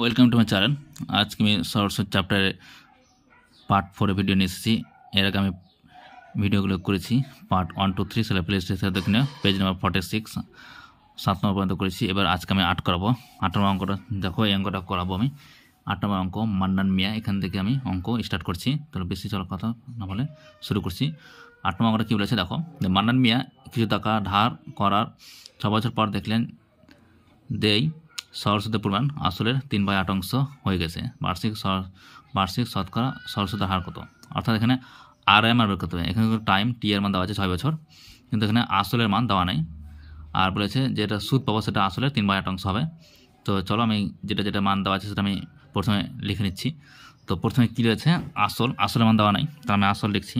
Welcome to my channel. আজকে আমি সরস্বতী চ্যাপ্টারে পার্ট 4 ভিডিও নিয়ে এসেছি। এর আগে আমি ভিডিওগুলো করেছি পার্ট 1 2 3 সেটা প্লে লিস্টে দেখে নিও, পেজ নাম্বার 46 7 নম্বর পর্যন্ত করেছি। এবার আজকে আমি 8 করাবো। 8 নম্বর অঙ্কটা দেখো, এই অঙ্কটা করাবো আমি। 8 নম্বর অঙ্ক মান্নান মিয়া, এখান থেকে আমি অঙ্ক স্টার্ট করছি। তাহলে বেশি চলার কথা না বলে শুরু করছি। 8 নম্বর অঙ্কটা কী বলেছে দেখো, যে মান্নান মিয়া কিছু টাকা ধার করার 6 বছর পর দেখলেন দেই সরস্বতীর পরিমাণ আসলের 3/8 অংশ হয়ে গেছে। বার্ষিক শতকরা সরস্বতীর হার কত? অর্থাৎ এখানে আর এম আর বের করতে হবে। এখানে টাইম টি এর মান দেওয়া আছে 6 বছর, কিন্তু এখানে আসলের মান দেওয়া নেই। আর বলেছে যেটা সুদ পাবো সেটা আসলের 3/8 অংশ হবে। তো চলো আমি যেটা মান দেওয়া আছে সেটা আমি প্রথমে লিখে নিচ্ছি। তো প্রথমে কী রয়েছে, আসলের মান দেওয়া নাই, তো আমি আসল লিখছি।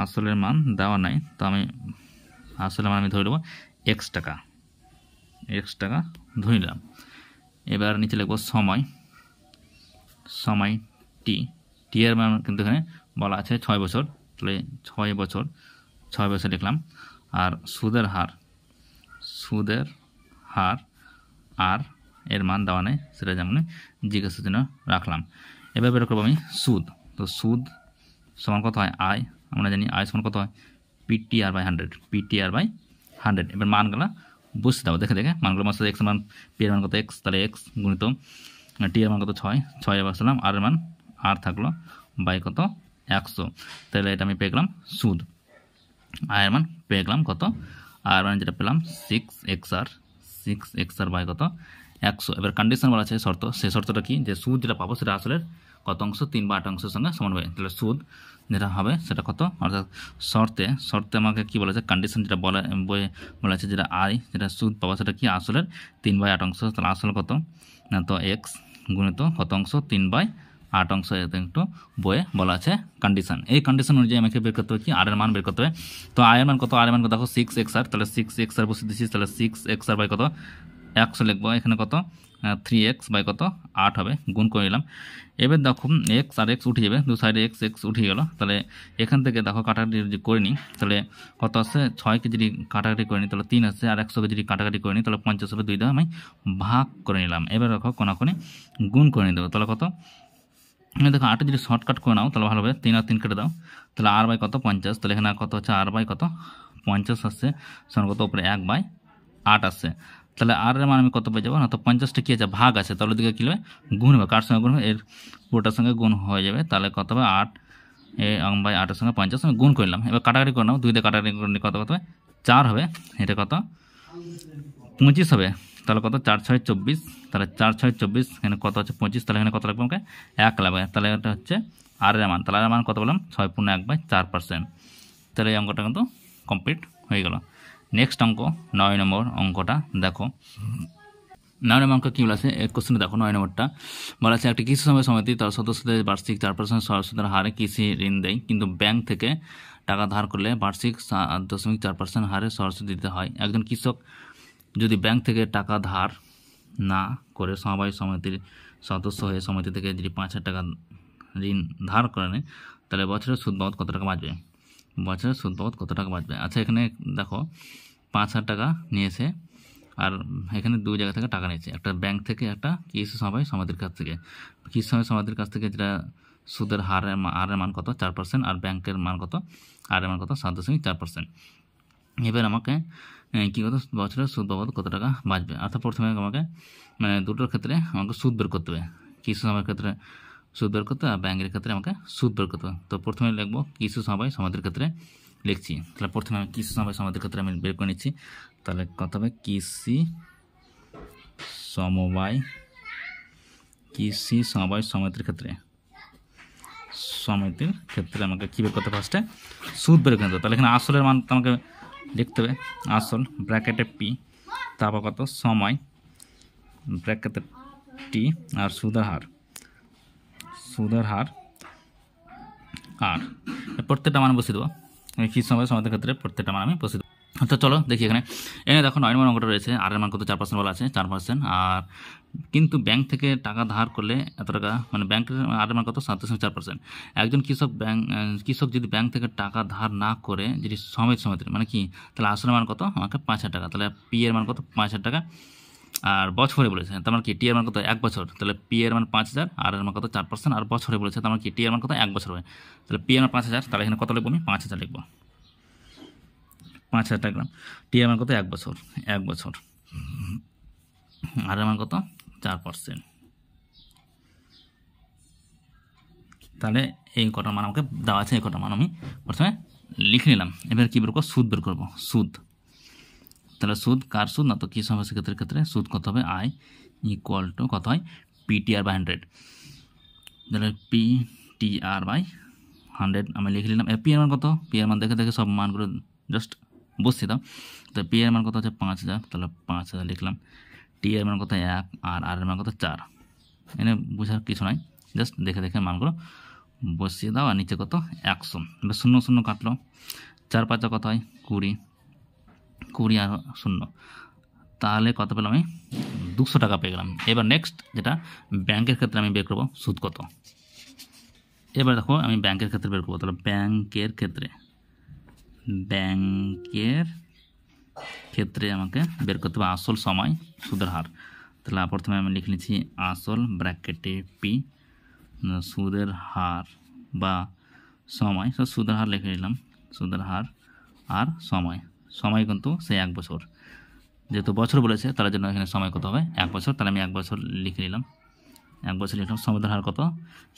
আসলের মান দেওয়া নাই, তো আমি আসলের মান আমি ধরে দেবো x টাকা ধরে নিলাম। এবার নিচে লিখব সময় টি এর মান কিন্তু এখানে বলা আছে 6 বছর, তাহলে 6 বছর লিখলাম। আর সুদের হার আর এর মান দেওয়া নেই, সেটা যেমন জিজ্ঞাসার জন্য রাখলাম। এবার বের করবো আমি সুদ। তো সুদ সমান কত হয়, আয় আমরা জানি, আয় সমান কত হয় PTR/100। এবার মানগুলা বুঝতে দাও, দেখে মানগুলো মাসে এক্স মান, পি এর মান কত এক্স, তাহলে এক্স গুণিত টি এর মান কত 6 বসালাম, আর এর মান আর থাকলো বাই কত 100। তাহলে এটা আমি পেয়ে গেলাম সুদ। আয়ের মান পেয়ে গেলাম কত, আর মানে যেটা পেলাম 6xr বাই কত 100। এবার কন্ডিশন বলা আছে শর্ত, সেই শর্তটা কি, যে সুদ যেটা পাবো সেটা আসলে কত অংশ, 3/8 অংশের সঙ্গে সমান হবে। তাহলে সুদ যেটা হবে সেটা কত, অর্থাৎ শর্তে আমাকে কি বলেছে, কন্ডিশন যেটা বলা আছে, যেটা আয় যেটা সুদ পাবো সেটা কি আসলের 3/8 অংশ। তাহলে আসল কত না, তো এক্স গুণিত কত অংশ 3/8 অংশ, একটু বইয়ে বলা আছে কন্ডিশন। এই কন্ডিশন অনুযায়ী আমাকে বের করতে হবে কি, আর এর মান বের করতে হবে। তো আয়ের মান কত, আর এর মান কত দেখো 6xr, তাহলে 6xr বসে দিচ্ছি, তাহলে 6xr বাই কত 100 লিখবো। এখানে কত 3x বাই কত 8 হবে, গুণ করে নিলাম। এবার দেখো এক্স আর এক্স উঠে যাবে, দু সাইডে এক্স উঠে গেল। তাহলে এখান থেকে দেখো কাটাকাটি যদি করে নিই, তাহলে কত আসছে 6কে যদি কাটাকাটি করে নিই তাহলে 3 আসছে, আর 100কে যদি কাটাকাটি করে নিই তাহলে 50 হবে, 2 দিয়ে আমি ভাগ করে নিলাম। এবার দেখো কোনাকুনি গুণ করে নিয়ে দেবো, তাহলে কত দেখো 8 যদি শর্টকাট করে নাও তাহলে ভালো হবে, 3 আর 3 কেটে দাও, তাহলে আর বাই কত 50। তাহলে এখানে কত হচ্ছে, আর বাই কত 50 আসছে, সমান কত উপরে 1/8 আসছে। তাহলে আর এর মান আমি কত পেয়ে যাবো না, তো 50টা কী আছে ভাগ আছে, তাহলে দিকে কী হবে গুণ হবে, কার সঙ্গে গুণ হবে, এর পুরোটার সঙ্গে গুণ হয়ে যাবে। তাহলে কত হবে 8/8 সঙ্গে 50 সঙ্গে গুণ করলাম। এবার কাটাকাটি করে নাও, 2 দিয়ে কাটাকাটি করে কত হবে 4 হবে, এটা কত 25 হবে। তাহলে কত 4 6 24, তাহলে 4 6 24, এখানে কত হচ্ছে 25, তাহলে এখানে কত লাগবে আমাকে 1 লাগবে। তাহলে এটা হচ্ছে আর এর মান, তাহলে আর এর মান কত বললাম 6/1/4%। তাহলে এই অঙ্কটা কিন্তু কমপ্লিট হয়ে গেল। নেক্সট অঙ্ক 9 নম্বর অঙ্কটা দেখো। 9 নম্বর অঙ্ক কী বলা আছে, কোশ্চেনে দেখো 9 নম্বরটা বলা আছে, একটি কৃষি সমবায় সমিতি তার সদস্যদের বার্ষিক 4% সরস্বতীর হারে কৃষি ঋণ দেয়, কিন্তু ব্যাংক থেকে টাকা ধার করলে বার্ষিক 7.4% হারে সরস্বতী দিতে হয়। একজন কৃষক যদি ব্যাংক থেকে টাকা ধার না করে সমবায় সমিতির সদস্য হয়ে সমিতি থেকে যদি 5,000 টাকা ঋণ ধার করে নেয়, তাহলে বছরের সুদ বাবদ কত টাকা বাঁচবে? আচ্ছা, এখানে দেখো 5,000 টাকা নিয়েছে, আর এখানে 2 জায়গা থেকে টাকা নিয়েছে, একটা ব্যাংক থেকে, একটা কৃষি সমবায় সমিতির কাছ থেকে। কৃষি সমবায় সমিতির কাছ থেকে যেটা সুদের হারের মান কত 4%, আর ব্যাংকের মান কত, আর এর মান কত 7.4%। এবার আমাকে কী করতে, বছরের সুদ বাবদ কত টাকা বাঁচবে। অর্থাৎ প্রথমে আমাকে মানে দুটোর ক্ষেত্রে আমাকে সুদ বের করতে হবে, কৃষি সমবায়ের ক্ষেত্রে সুদ বের করতে হবে, আর ব্যাংকের ক্ষেত্রে আমাকে সুদ বের করতে হবে। তো প্রথমে লিখবো কৃষি সমবায় সমিতির ক্ষেত্রে লিখছি। তাহলে প্রথমে আমি কৃষি সমবায় সমিতির ক্ষেত্রে আমি বের করে নিচ্ছি। তাহলে কত হবে কৃষি সমবায় সমিতির ক্ষেত্রে আমাকে কী বের করতে হবে, ফার্স্টে সুদ বের করতে হবে। তাহলে এখানে আসলের মান আমাকে লিখতে হবে, আসল ব্র্যাকেটে পি, তারপর কত সময় ব্র্যাকেটে টি, আর সুদের হার আর প্রত্যেকটা মান বসিয়ে দেবো। কৃষি সমবায় সমিতির ক্ষেত্রে প্রত্যেকটা মান আমি বসিয়ে দেবো। তো চলো দেখি, এখানে দেখো 9 নম্বর অঙ্কটা রয়েছে, আর এর মান কত 4% বলা আছে, 4%। আর কিন্তু ব্যাংক থেকে টাকা ধার করলে এত টাকা, মানে ব্যাংকের আর এর মান কত 7.4%। একজন কৃষক যদি ব্যাংক থেকে টাকা ধার না করে যদি সমিতির মানে কি, তাহলে আসলের মান কত আমাকে 5,000 টাকা, তাহলে পি এর মান কত 5,000 টাকা, আর বছরে বলেছে, তার মানে কি টি এর মান কত 1 বছর, তাহলে পি এর মান 5000, আর এর মান কত 4%, আর বছরে বলেছে, তার মানে কি টি এর মান কত 1 বছর হবে, তাহলে পি এর মান 5000, তাহলে এখানে কত লিখবো আমি 5000 লিখবো, 5000 টাকা লিখলাম। টি এর মান কত 1 বছর, 1 বছর, আর এর মান কত 4%, তাহলে এই কটা মান আমাকে দেওয়া আছে, এই কটা মান আমি প্রথমে লিখে নিলাম। এবার কী বের করবো, সুদ বের করবো, সুদ। তাহলে সুদ কার সুদ না, তো কী সমস্যা ক্ষেত্রে সুদ কত হবে, আই ইকুয়াল টু কত হয় পিটিআর বাই 100, তাহলে পিটিআর বাই 100 আমি লিখে নিলাম। পি এর মান কত, পি এর মান দেখে দেখে সব মানগুলো জাস্ট বসিয়ে দাও। তো পি এর মান কত হচ্ছে 5000, তাহলে 5000 লিখলাম। টি এর মান কত 1, আর আর এর মান কত 4, এনে বোঝার কিছু নাই, জাস্ট দেখে দেখে মানগুলো বসিয়ে দাও। আর নিচে কত 100, এবার 0 0 কাটলো, 4 5 কত হয় 20, 20 আর 0, তাহলে কত পেলাম আমি 200 টাকা পেয়ে গেলাম। এবার নেক্সট যেটা ব্যাংকের ক্ষেত্রে আমি বের করবো সুদ কত। এবার দেখো আমি ব্যাংকের ক্ষেত্রে বের করবো, তাহলে ব্যাংকের ক্ষেত্রে আমাকে বের করতে হবে আসল সময় সুদের হার। তাহলে প্রথমে আমি লিখে নিচ্ছি আসল ব্র্যাকেটে পি, সুদের হার বা সময়, সুদের হার লিখে নিলাম, সুদের হার আর সময় কিন্তু সেই 1 বছর, যেহেতু বছর বলেছে তার জন্য এখানে সময় কত হবে 1 বছর, তাহলে আমি 1 বছর লিখে নিলাম, 1 বছর লিখলাম। সুদের হার কত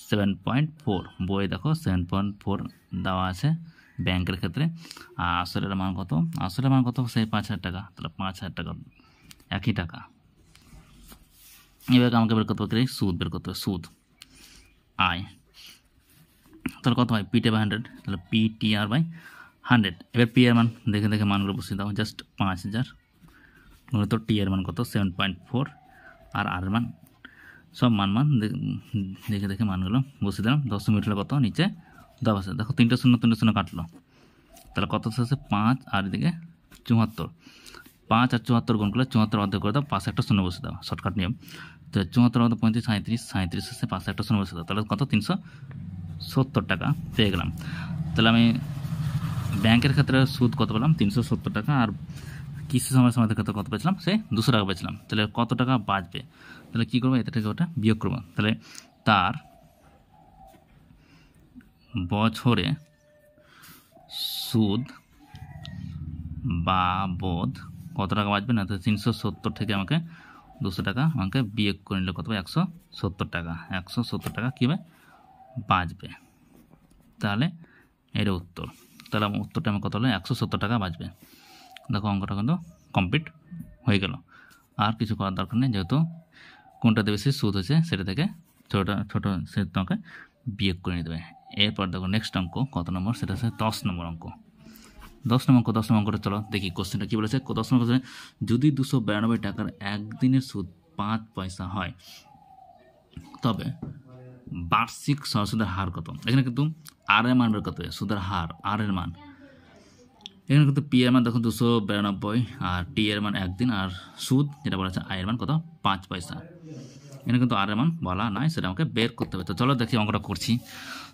7.4, বই দেখো 7.4 দেওয়া আছে ব্যাংকের ক্ষেত্রে। আর আসলের মান কত, আসলের মান কত সেই 5000 টাকা, তাহলে 5000 টাকা একই টাকা। এবার আমাকে বের করতে হবে সুদ, বের করতে হবে সুদ আয়, তাহলে কত হয় পিটি বাই 100, তাহলে পিটিআর বাই 100। এবার পি এর মান দেখে দেখে মানগুলো বসিয়ে দাও, জাস্ট 5000 গুণিত টি এর মান কত 7.4, আর আর এর মান সব মান দেখে দেখে মানগুলো বসিয়ে দিলাম। 10 মিনিট কত নিচে 10 আছে, দেখো 3 0 কাটলো, তাহলে কত আছে 5 আর এদিকে 74, 5 আর 74 গুণ করলে 74 অর্ধেক করে দাও, পাশে একটা শূন্য বসে দাও, শর্টকাট নিয়ম। তো 74 মধ্যে 35 37 আছে, পাশে একটা শূন্য বসে দাও, তাহলে কত 370 টাকা পেয়ে গেলাম। তাহলে আমি ব্যাংকের ক্ষেত্রে সুদ কত পেলাম 370 টাকা, আর কিস্তি সময়ের ক্ষেত্রে কত পেয়েছিলাম সে 200 টাকা পেয়েছিলাম। তাহলে কত টাকা বাঁচবে, তাহলে কী করবো, এটা থেকে ওটা বিয়োগ করবো, তাহলে তার বছরে সুদ বাবদ কত টাকা বাঁচবে না, তো 370 থেকে আমাকে 200 টাকা আমাকে বিয়োগ করে নিলে কত হবে 170 টাকা, 170 টাকা কীভাবে বাঁচবে, তাহলে এর উত্তর। তাহলে উত্তরটা আমার কত হলো 170 টাকা বাঁচবে। দেখো অঙ্কটা কিন্তু কমপ্লিট হয়ে গেল, আর কিছু করার দরকার নেই, যেহেতু কোনটাতে বেশি সুদ হয়েছে সেটা থেকে ছোটো সে তোমাকে বিয়োগ করে নিতে হবে। এরপর দেখো নেক্সট অঙ্ক কত নম্বর, সেটা হচ্ছে 10 নম্বর অঙ্ক। 10 নম্বর অঙ্কটা চলো দেখি কোশ্চেনটা কী বলেছে। 10 নম্বর কোশ্চেন, যদি 292 টাকার একদিনের সুদ 5 পয়সা হয় তবে বার্ষিক সুদের হার কত। এখানে কিন্তু আর এর মান বের করতে হবে, সুদের হার আর এর মান। এখানে কিন্তু পি এর মান দেখো 292, আর টি এর মান একদিন, আর সুদ যেটা বলা আছে আই এর মান কত 5 পয়সা। এখানে কিন্তু আর এর মান বলা নাই, সেটা আমাকে বের করতে হবে। তো চলো দেখি অঙ্কটা করছি।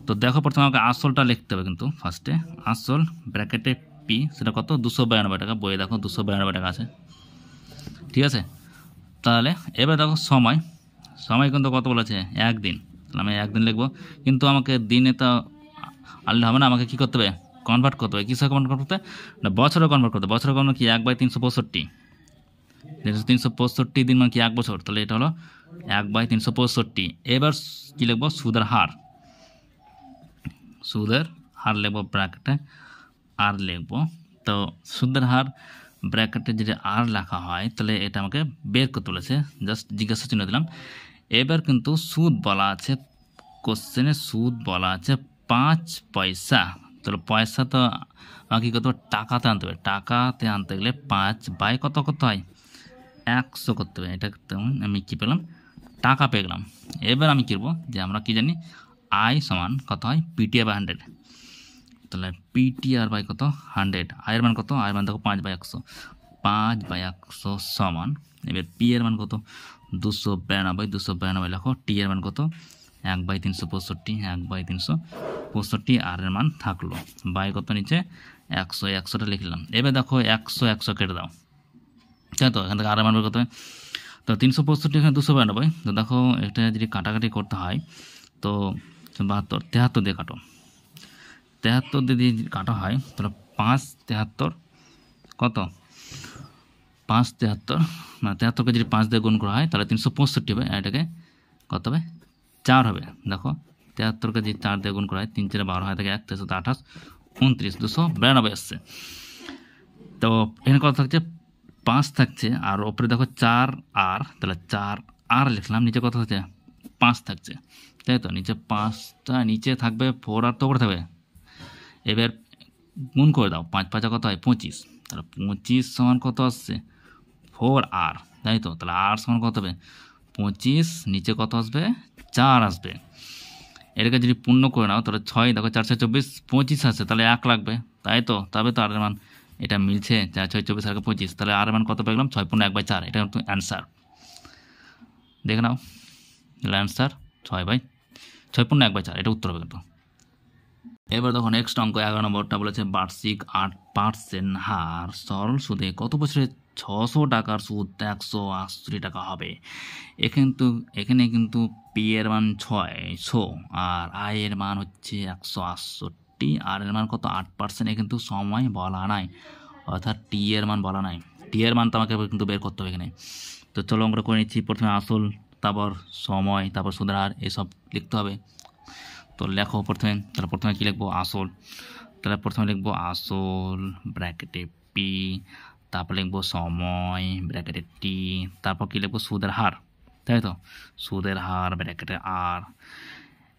তো দেখো প্রথমে আমাকে আসলটা লিখতে হবে, কিন্তু ফার্স্টে আসল ব্র্যাকেটে পি, সেটা কত 292 টাকা, বইয়ে দেখো 292 টাকা আছে, ঠিক আছে। তাহলে এবার দেখো সময় কিন্তু কত বলেছে একদিন, তাহলে আমি একদিন লিখবো, কিন্তু আমাকে দিনে তো আনলে হবে না, আমাকে কী করতে হবে কনভার্ট করতে হবে, কিসে কনভার্ট করতে না বছরে কনভার্ট করতে হবে। বছরে কনভার্ট কি 1/365, 365 দিন মানে কি 1 বছর, তাহলে এটা হলো 1/365। এবার কী লিখবো সুদের হার লিখবো ব্র্যাকেটে আর লিখবো। তো সুদের হার ব্র্যাকেটে যদি আর লেখা হয় তাহলে এটা আমাকে বের করতে বলেছে, জাস্ট জিজ্ঞাসা চিহ্ন দিলাম। এবার কিন্তু সুদ বলা আছে কোশ্চেনে, সুদ বলা আছে 5 পয়সা, তাহলে পয়সা তো আমাকে কী করতে হবে টাকাতে আনতে হবে, টাকাতে আনতে গেলে 5 বাই কত করতে হয় 100 করতে হবে। এটা আমি কী পেলাম টাকা পেয়ে গেলাম। এবার আমি কী করবো, যে আমরা কি জানি আই সমান কত হয় পিটিআর বাই 100, তাহলে পিটিআর বাই কত 100, আয়ের মান কত, আয়ের মান দেখো 5/100, 5/100 সমান, এবার পি এর মান কত 292 লেখো, টি এর মান কত 1/365, 1/365, আর এর মান থাকলো বাই কত নিচে 100টা লিখলাম। এবার দেখো 100 কেটে দাও, তাই তো এখান থেকে আর এর মান বের করতে হবে। তো তো 365 এখানে 292। তো দেখো এটা যদি কাটাকাটি করতে হয় তো 72, 73 দিয়ে কাটো। 73 দিয়ে যদি কাটা হয় তাহলে 5 73 কত, 5 73 মানে 73কে যদি 5 দিয়ে গুণ করা হয় তাহলে 365 হবে। এটাকে কত হবে, 4 হবে। দেখো 73কে যদি 4 দিয়ে গুণ করা হয় 3 4 12 হয়, থেকে 1 3 28 29 292 আসছে। তো এখানে কত থাকছে, 5 থাকছে, আর ওপরে দেখো 4 আর, তাহলে 4 আর লিখলাম, নিচে কত হচ্ছে 5 থাকছে, তাই তো। নিচে 5টা নিচে থাকবে, 4 আর তো উপরে থাকবে। এবার গুণ করে দাও, 5 5 কত হয় 25, তাহলে 25 সমান কত আসছে 4 আর, তাই তো। তাহলে আর সমান কত হবে 25, নিচে কত আসবে 4 আসবে। এটাকে যদি পূর্ণ করে নাও তাহলে 6 দেখো 4 6 24 25 আসছে, তাহলে 1 লাগবে, তাই তো। তবে তো আর মান এটা মিলছে, 4 6 24 আর 25, তাহলে আর মান কত পেলাম 6 × 1/4। এটা কিন্তু অ্যান্সার, দেখে নাও। তাহলে অ্যান্সার 6 × 1/4, এটা উত্তর হবে কিন্তু। এবার দেখো নেক্সট অঙ্ক 11 নম্বরটা বলেছে বার্ষিক 8% হার সরল সুদে কত বছরে 600 টাকার সুদ 168 টাকা হবে। এখানে কিন্তু পি এর মান 600 আর আই এর মান হচ্ছে 168, আর এর মান কত 8%। এ কিন্তু সময় বলা নাই, অর্থাৎ টি এর মান বলা নাই। টি এর মান তো আমাকে কিন্তু বের করতে হবে এখানে। তো চলো আমরা করে নিচ্ছি। প্রথমে আসল, তারপর সময়, তারপর সুদের হার, এসব লিখতে হবে। তো লেখো প্রথমে, তাহলে প্রথমে কী লিখবো আসল, তাহলে প্রথমে লিখবো আসল ব্র্যাকেটে পি, তারপর লিখবো সময় ব্র্যাকেটে টি, তারপর কী লিখবো সুদের হার, তাই তো। সুদের হার ব্র্যাকেটে আর,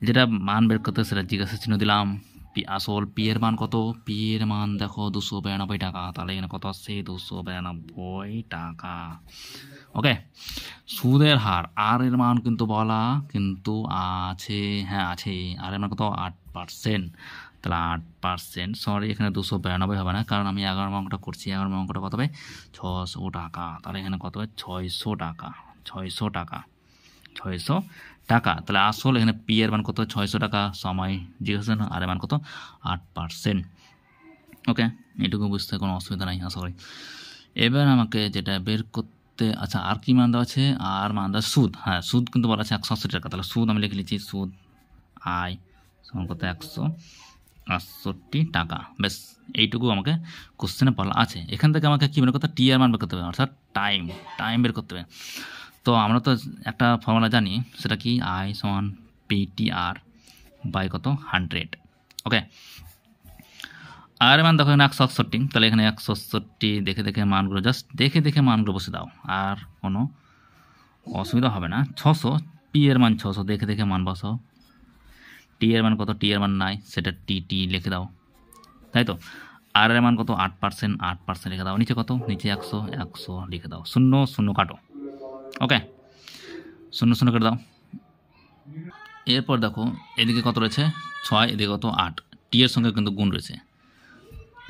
যেটা মান বের করতে সেটা জিজ্ঞাসা চিহ্ন দিলাম। পি আসল, পি এর মান কত, পি এর মান দেখো 292 টাকা, তাহলে এখানে কত আসছে 292 টাকা। ওকে, সুদের হার আর এর মান কিন্তু বলা কিন্তু আছে, হ্যাঁ আছে, আর এর মান কত 8%, তাহলে 8%, সরি এখানে 292 হবে না, কারণ আমি 11 অঙ্কটা করছি। 11 অঙ্কটা কত হবে 600 টাকা, তাহলে এখানে কত হবে 600 টাকা, 600 টাকা, 600 টাকা। তাহলে আসল এখানে পি এর মান কত 600 টাকা, সময় জিজ্ঞাসা আর এর মান কত 8%। ওকে, এটুকু বুঝতে কোনো অসুবিধা নাই আশা করি। এবার আমাকে যেটা বের করতে, আচ্ছা আর কি মান দেওয়া আছে, আর মান দেওয়া সুদ, হ্যাঁ সুদ কিন্তু বলা আছে 168 টাকা, তাহলে সুদ আমি লিখে নিচ্ছি, সুদ আয় সমান কত 168 টাকা। বেশ, এইটুকু আমাকে কোশ্চেনে বলা আছে। এখান থেকে আমাকে কী বের করতে হবে, টি আর মান বের করতে হবে, অর্থাৎ টাইম বের করতে হবে। তো আমরা তো একটা ফর্মুলা জানি, সেটা কি আই সমান PTR বাই কত 100। ওকে, আর মান দেখো এখানে 168, তাহলে এখানে 168 দেখে দেখে মানগুলো জাস্ট দেখে দেখে মানগুলো বসে দাও, আর কোনো অসুবিধা হবে না। 600, পি এর মান 600, দেখে দেখে মান বসাও। টি এর মান কত, টি এর মান নাই, সেটা টি লিখে দাও, তাই তো। আর এর মান কত 8%, 8% লিখে দাও। নিচে কত, নিচে 100 লিখে দাও। 0 0 কাটো, ওকে 0 0 কেটে দাও। এরপর দেখো এদিকে কত রয়েছে 6, এদিকে কত 8, টি এর সঙ্গে কিন্তু গুণ রয়েছে।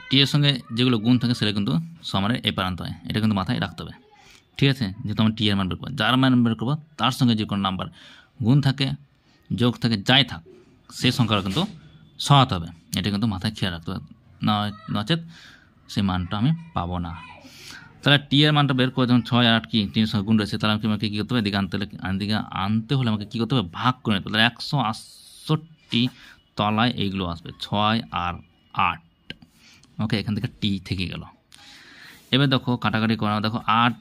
টি এর সঙ্গে যেগুলো গুণ থাকে সেটা কিন্তু সমানের এই প্রান্ত হয়, এটা কিন্তু মাথায় রাখতে হবে, ঠিক আছে। যেহেতু আমরা টি এর মান বের করবো, যার মান বের করবো তার সঙ্গে যে কোনো নাম্বার গুণ থাকে, যোগ থাকে, যাই থাক, সেই সংখ্যাটা কিন্তু সহাতে হবে, এটা কিন্তু মাথায় খেয়াল রাখতে হবে, নচেত সেই মানটা আমি পাবো না। তাহলে টি এর মানটা বের করে যখন 6 আর 8 কি 3 সঙ্গে গুণ রয়েছে, তাহলে আমাকে কী করতে হবে, এদিকে আনতে হলে আমাকে কী করতে হবে, ভাগ করে নিতে হবে। তাহলে 168 তলায় এইগুলো আসবে 6 আর 8। ওকে, এখান থেকে টি থেকে গেল। এবার দেখো কাটাকাটি করা, দেখো 8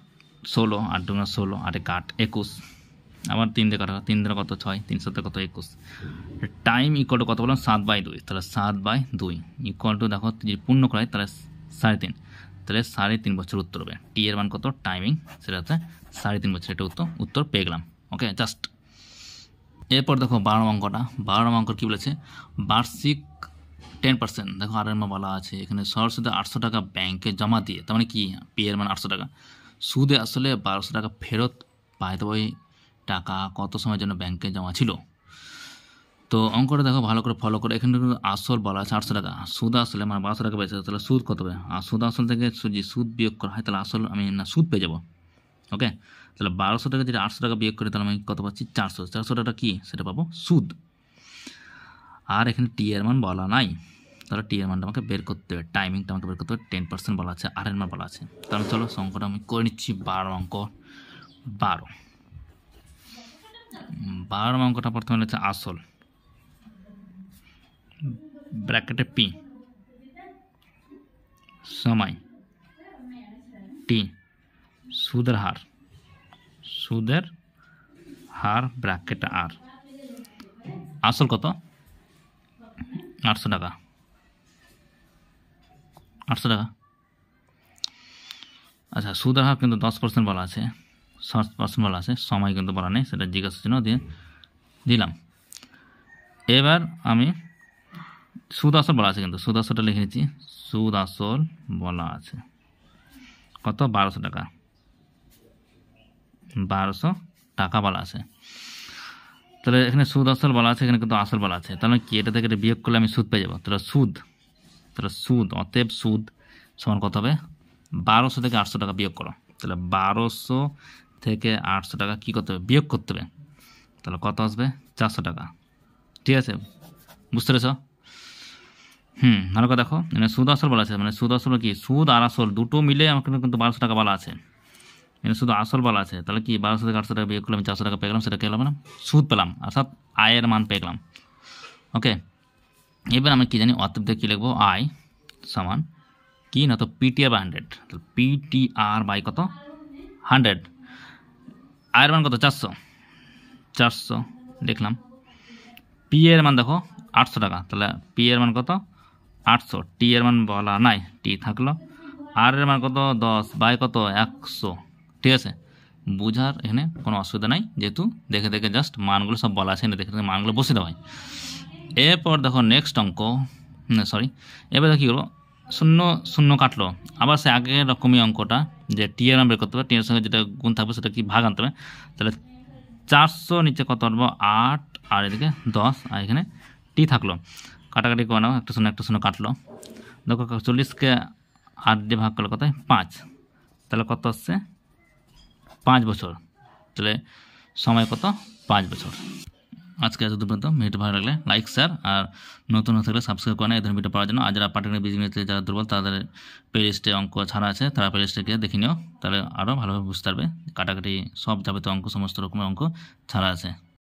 16, 8 2 16, 8 8 21, আবার 3 দিয়ে কাটা, 3 দিয়ে কত 6, 3 7 কত 21। টাইম ইকুয়াল টু কত বললাম 7/2, তাহলে 7/2 ইকুয়াল টু দেখো যদি পূর্ণ করাই তাহলে 3.5, তাহলে 3.5 বছর উত্তর হবে। টি এর মান কত টাইমিং, সেটা হচ্ছে 3.5 বছর, এটা উত্তর পেয়ে গেলাম। ওকে, জাস্ট এরপর দেখো 12 অঙ্কটা। 12 অঙ্ক কী বলেছে, বার্ষিক 10%, দেখো আর এর মান বলা আছে এখানে সরাসরি 800 টাকা ব্যাংকে জমা দিয়ে, তার মানে কি পি এর মান 800 টাকা, সুদে আসলে 1200 টাকা ফেরত পায়। তো ওই টাকা কত সময়ের জন্য ব্যাংকে জমা ছিল। তো অঙ্কটা দেখো ভালো করে ফলো করে, এখানে কিন্তু আসল বলা আছে 800 টাকা, সুদ আসলে মানে 1200 টাকা পেয়েছে, তাহলে সুদ কত হবে, আর সুদ আসল থেকে যদি সুদ বিয়োগ করা হয় তাহলে আসল আমি না সুদ পেয়ে যাবো। ওকে, তাহলে 1200 টাকা যদি 800 টাকা বিয়োগ করি তাহলে আমি কত পাচ্ছি 400 টাকা কি সেটা পাবো সুদ। আর এখানে টি এর মান বলা নাই, তাহলে টি এর মানটা আমাকে বের করতে হবে, টাইমিংটা আমাকে বের করতে হবে, 10% বলা আছে, আর এর মান বলা আছে। তাহলে চলো অঙ্কটা আমি করে নিচ্ছি। 12 অঙ্ক 12 12 অঙ্কটা প্রথমে লিখছে আসল ব্র্যাকেটে পি সময় টি সুদের হার ব্র্যাকেটে আর আসল কত 800 টাকা 800 টাকা। আচ্ছা সুদের হার কিন্তু 10% বলা আছে 7% বলা আছে সময় কিন্তু বলা নেই সেটা জিজ্ঞাসার জন্য দিয়ে দিলাম। এবার আমি সুদ আসল বলা আছে কিন্তু সুদ আসলটা লিখে নিচ্ছি সুদ আসল বলা আছে কত 1200 টাকা 1200 টাকা বলা আছে। তাহলে এখানে সুদ আসল বলা আছে এখানে কিন্তু আসল বলা আছে তাহলে কি এটা থেকে বিয়োগ করলে আমি সুদ পেয়ে যাবো তাহলে সুদ অতএব সুদ সমান কত হবে 1200 থেকে 800 টাকা বিয়োগ করো তাহলে 1200 থেকে 800 টাকা কী করতে হবে বিয়োগ করতে হবে তাহলে কত আসবে 400 টাকা। ঠিক আছে বুঝতে পেরেছ? ভালো করে দেখো মানে সুদ আসল বলা আছে মানে সুদ আসল কি সুদ আর আসল দুটো মিলে আমাকে কিন্তু 1200 টাকা বলা আছে মানে শুধু আসল বলা আছে তাহলে কি 1200 থেকে 800 টাকা বিয়োগ করলে আমি 400 টাকা পেয়ে গেলাম সেটা পেলাম না সুদ পেলাম অর্থাৎ আয়ের মান পেয়ে গেলাম। ওকে এবার আমি কি জানি অতএব দিয়ে কী লিখবো আয় সমান কি না তো পিটিআর বাই 100 তাহলে পিটিআর বাই কত 100 আয়ের মান কত 400 লিখলাম। পি এর মান দেখো 800 টাকা তাহলে পি এর মান কত 800 টি এর মান বলা নাই টি থাকলো আর এর মান কত 10 বাই কত 100। ঠিক আছে বুঝার এখানে কোনো অসুবিধা নাই যেহেতু দেখে দেখে জাস্ট মানগুলো সব বলা আছে দেখে দেখে মানগুলো বসে দেওয়া হয়। এরপর দেখো নেক্সট অঙ্ক এবার দেখো কী করবো 0 কাটলো আবার সে আগের রকমই অঙ্কটা যে টি এর মান বের করতে হবে টি এর সঙ্গে যেটা গুণ থাকবে সেটা কি ভাগ আনতে হবে তাহলে 400 নিচে কত আসবো 8 আর এদিকে 10 আর এখানে টি থাকলো কাটাকাটি করে নাও একটা শূন্য কাটলো দেখো 40কে 8 দিয়ে ভাগ করলে কত 5 তাহলে কত আসছে 5 বছর তাহলে সময় কত 5 বছর। আজকে এত পর্যন্ত ভিডিও ভালো লাগলে লাইক শেয়ার আর নতুন থাকলে সাবস্ক্রাইব করে না এই ধরনের ভিডিও পাওয়ার জন্য। আর যারা পাটিগণিত বীজগণিতে যারা দুর্বল তাদের প্লেলিস্টে অঙ্ক ছাড়া আছে তারা প্লেলিস্টে গিয়ে দেখে নিও তাহলে আরও ভালোভাবে বুঝতে পারবে কাটাকাটি সব যাবতীয় অঙ্ক সমস্ত রকমের অঙ্ক ছাড়া আছে।